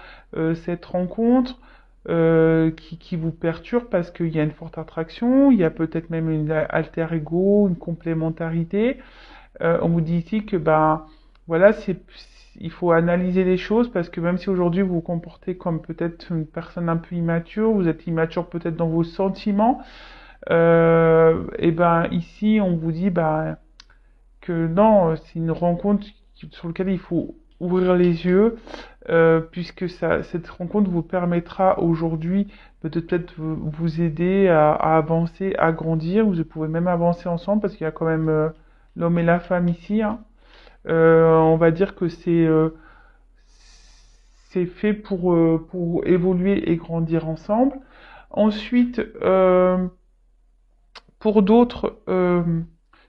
cette rencontre qui vous perturbe parce qu'il y a une forte attraction, il y a peut-être même une alter ego, une complémentarité. On vous dit ici que ben voilà, il faut analyser les choses parce que même si aujourd'hui vous vous comportez comme peut-être une personne un peu immature, vous êtes immature peut-être dans vos sentiments, et ben ici on vous dit ben que non, c'est une rencontre sur laquelle il faut ouvrir les yeux, puisque cette rencontre vous permettra aujourd'hui de peut-être vous aider à avancer, à grandir. Vous pouvez même avancer ensemble parce qu'il y a quand même l'homme et la femme ici, hein. On va dire que c'est fait pour évoluer et grandir ensemble. Ensuite, pour d'autres,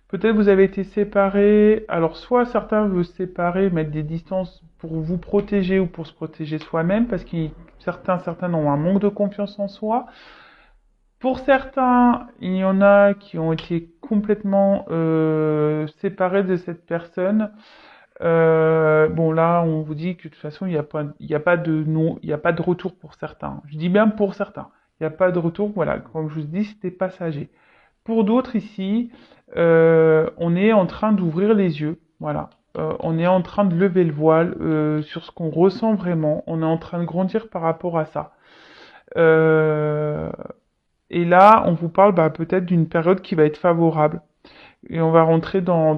peut-être vous avez été séparés. Alors, soit certains veulent se séparer, mettre des distances pour vous protéger ou pour se protéger soi-même, parce que certains ont un manque de confiance en soi. Pour certains, il y en a qui ont été complètement séparés de cette personne. Bon là, on vous dit que de toute façon, il y a pas de non, il y a pas de retour pour certains. Je dis bien pour certains. Il n'y a pas de retour. Voilà, comme je vous dis, c'était passager. Pour d'autres ici, on est en train d'ouvrir les yeux. Voilà. On est en train de lever le voile sur ce qu'on ressent vraiment. On est en train de grandir par rapport à ça. Euh, et là, on vous parle bah, peut-être d'une période qui va être favorable. Et on va rentrer dans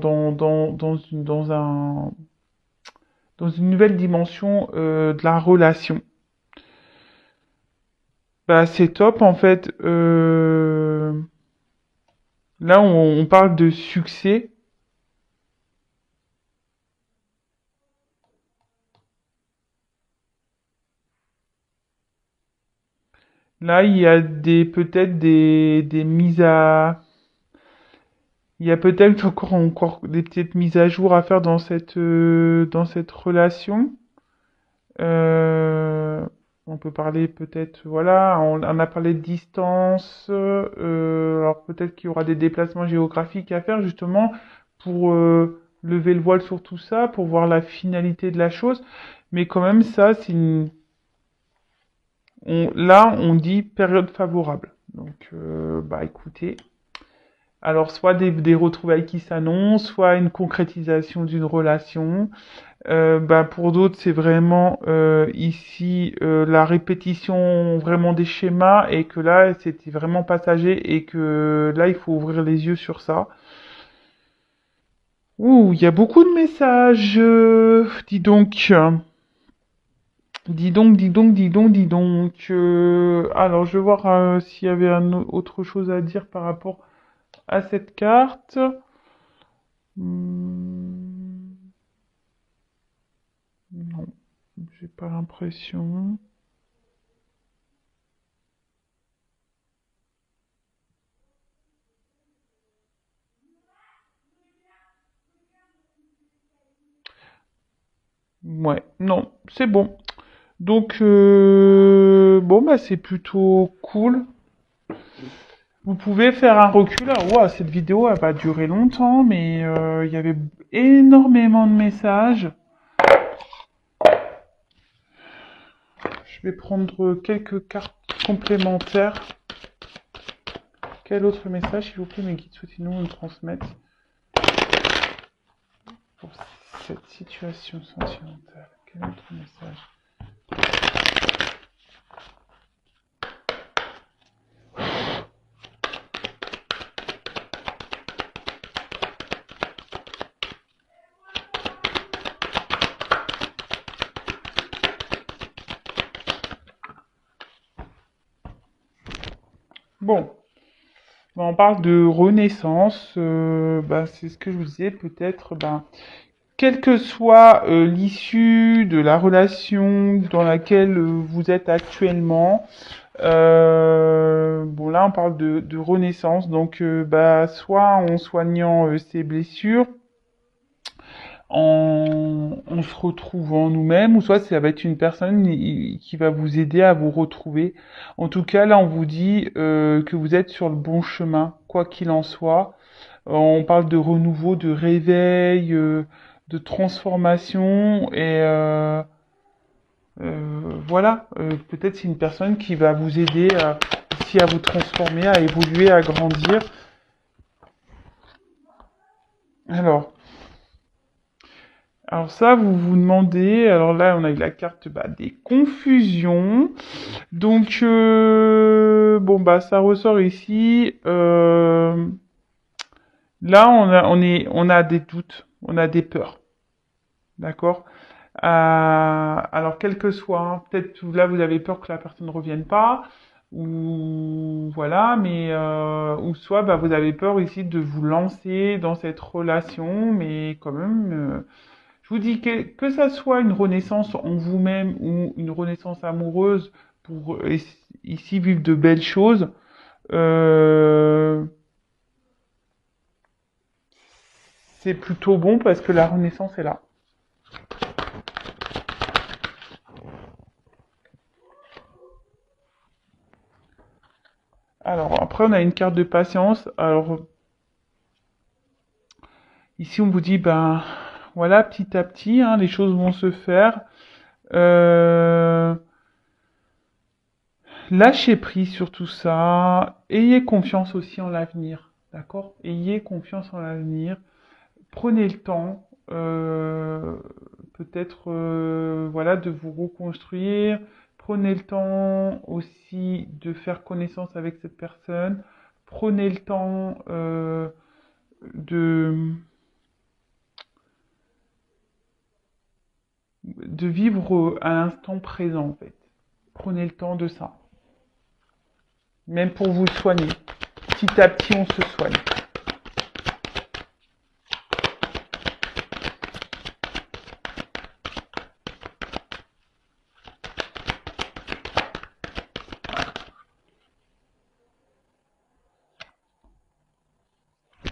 une nouvelle dimension de la relation. Bah, c'est top en fait. Là, on parle de succès. Là, il y a peut-être des mises à, il y a peut-être encore des petites mises à jour à faire dans cette relation. Euh, on peut parler peut-être, voilà, on a parlé de distance. Alors peut-être qu'il y aura des déplacements géographiques à faire justement pour lever le voile sur tout ça, pour voir la finalité de la chose. Mais quand même, ça, là, on dit période favorable. Donc, bah écoutez. Alors, soit des retrouvailles qui s'annoncent, soit une concrétisation d'une relation. Bah, pour d'autres, c'est vraiment ici la répétition vraiment des schémas et que là, c'était vraiment passager et que là, il faut ouvrir les yeux sur ça. Ouh, il y a beaucoup de messages. Dis donc. Dis donc, dis donc, dis donc, dis donc. Alors, je vais voir s'il y avait autre chose à dire par rapport à cette carte. Hmm, non, j'ai pas l'impression. Ouais, non, c'est bon. Donc, bon, bah, c'est plutôt cool. Vous pouvez faire un recul. Ah, ouah, cette vidéo, elle va durer longtemps, mais il y avait énormément de messages. Je vais prendre quelques cartes complémentaires. Quel autre message, s'il vous plaît, mes guides, souhaitez-nous me transmettre pour cette situation sentimentale? Quel autre message? Bon, bah, on parle de renaissance. Bah, c'est ce que je vous disais, peut-être, ben, quelle que soit l'issue de la relation dans laquelle vous êtes actuellement, bon là on parle de renaissance, donc bah soit en soignant ses blessures, en se retrouvant nous-mêmes, ou soit ça va être une personne qui va vous aider à vous retrouver. En tout cas là on vous dit que vous êtes sur le bon chemin, quoi qu'il en soit. On parle de renouveau, de réveil, de transformation et voilà. Peut-être c'est une personne qui va vous aider ici à vous transformer, à évoluer, à grandir. Alors, alors ça, vous vous demandez. Alors là, on a eu la carte bah, des confusions. Donc bon bah ça ressort ici. Là, on a des doutes, on a des peurs. D'accord. Alors, quel que soit, hein, peut-être là vous avez peur que la personne ne revienne pas, ou voilà, mais ou soit bah, vous avez peur ici de vous lancer dans cette relation, mais quand même, je vous dis que ça soit une renaissance en vous-même ou une renaissance amoureuse pour ici vivre de belles choses, euh, c'est plutôt bon parce que la renaissance est là. Alors après on a une carte de patience. Alors ici, on vous dit, ben voilà, petit à petit, hein, les choses vont se faire. Euh, Lâchez prise sur tout ça. Ayez confiance aussi en l'avenir, d'accord? Ayez confiance en l'avenir. Prenez le temps, peut-être, voilà, de vous reconstruire. Prenez le temps aussi de faire connaissance avec cette personne. Prenez le temps de vivre à l'instant présent, en fait. Prenez le temps de ça. Même pour vous soigner. Petit à petit, on se soigne.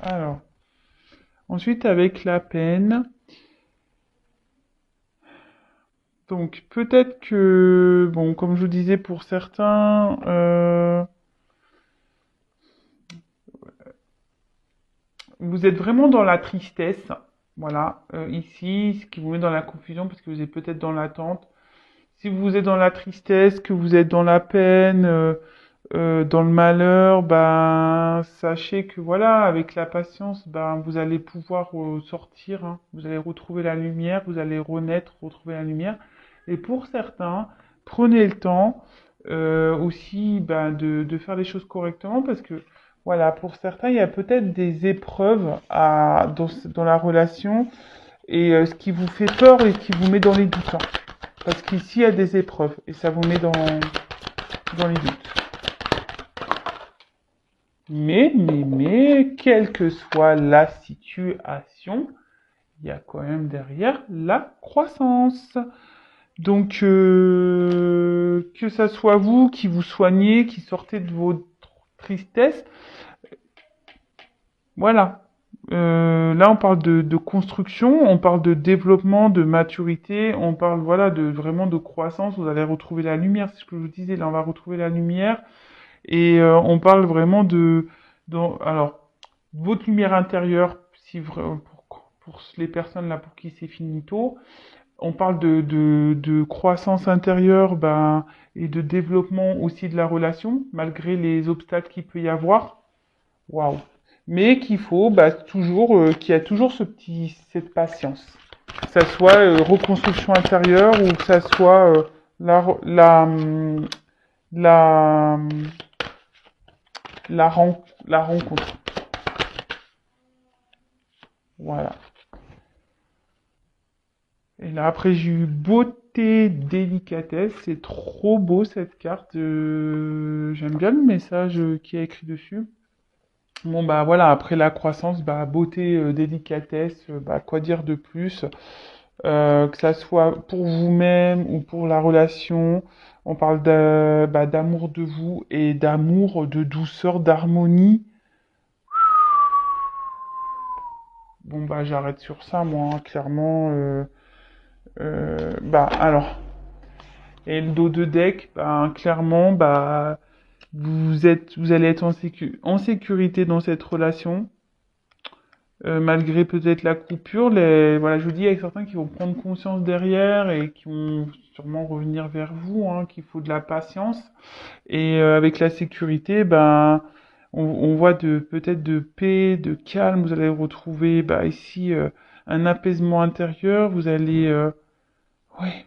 Alors, ensuite avec la peine. Donc peut-être que, bon, comme je vous disais, pour certains, vous êtes vraiment dans la tristesse. Voilà, ici, ce qui vous met dans la confusion, parce que vous êtes peut-être dans l'attente. Si vous êtes dans la tristesse, que vous êtes dans la peine, dans le malheur, ben sachez que voilà, avec la patience, ben vous allez pouvoir sortir, hein. Vous allez retrouver la lumière, vous allez renaître, retrouver la lumière. Et pour certains, prenez le temps aussi ben, de faire les choses correctement parce que voilà, pour certains, il y a peut-être des épreuves dans la relation et ce qui vous fait peur et qui vous met dans les doutes, hein. Parce qu'ici, il y a des épreuves et ça vous met dans les doutes. Mais, quelle que soit la situation, il y a quand même derrière la croissance. Donc, que ça soit vous qui vous soignez, qui sortez de votre tristesse, voilà. Là, on parle de construction, on parle de développement, de maturité, on parle voilà de vraiment de croissance. Vous allez retrouver la lumière, c'est ce que je vous disais. Là, on va retrouver la lumière et on parle vraiment alors votre lumière intérieure, si pour les personnes là pour qui c'est finito. On parle de croissance intérieure, ben, et de développement aussi de la relation, malgré les obstacles qu'il peut y avoir. Waouh! Mais qu'il faut bah, toujours, qu'il y a toujours cette patience. Que ça soit reconstruction intérieure ou que ça soit la, la rencontre. Voilà. Et là, après, j'ai eu beauté, délicatesse. C'est trop beau cette carte. J'aime bien le message qui est écrit dessus. Bon, bah voilà, après la croissance, bah beauté, délicatesse, bah quoi dire de plus? Que ça soit pour vous-même ou pour la relation. On parle bah, d'amour de vous et d'amour, de douceur, d'harmonie. Bon, bah j'arrête sur ça, moi, hein, clairement. Bah alors. Et le dos de deck, bah, clairement, bah, vous allez être en sécurité dans cette relation, malgré peut-être la coupure. Voilà, je vous dis, il y a certains qui vont prendre conscience derrière et qui vont sûrement revenir vers vous, hein, qu'il faut de la patience. Et avec la sécurité, ben, on voit peut-être de paix, de calme. Vous allez retrouver, bah, ici, un apaisement intérieur. Vous allez, ouais,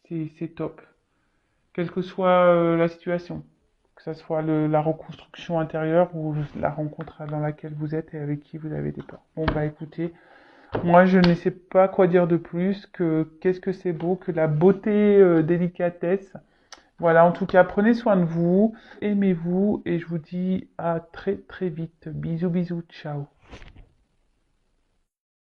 c'est top. Quelle que soit la situation, que ce soit la reconstruction intérieure ou la rencontre dans laquelle vous êtes et avec qui vous avez des peurs. Bon bah écoutez, moi je ne sais pas quoi dire de plus que qu'est-ce que c'est beau, que la beauté, délicatesse. Voilà, en tout cas, prenez soin de vous, aimez-vous et je vous dis à très très vite. Bisous bisous, ciao.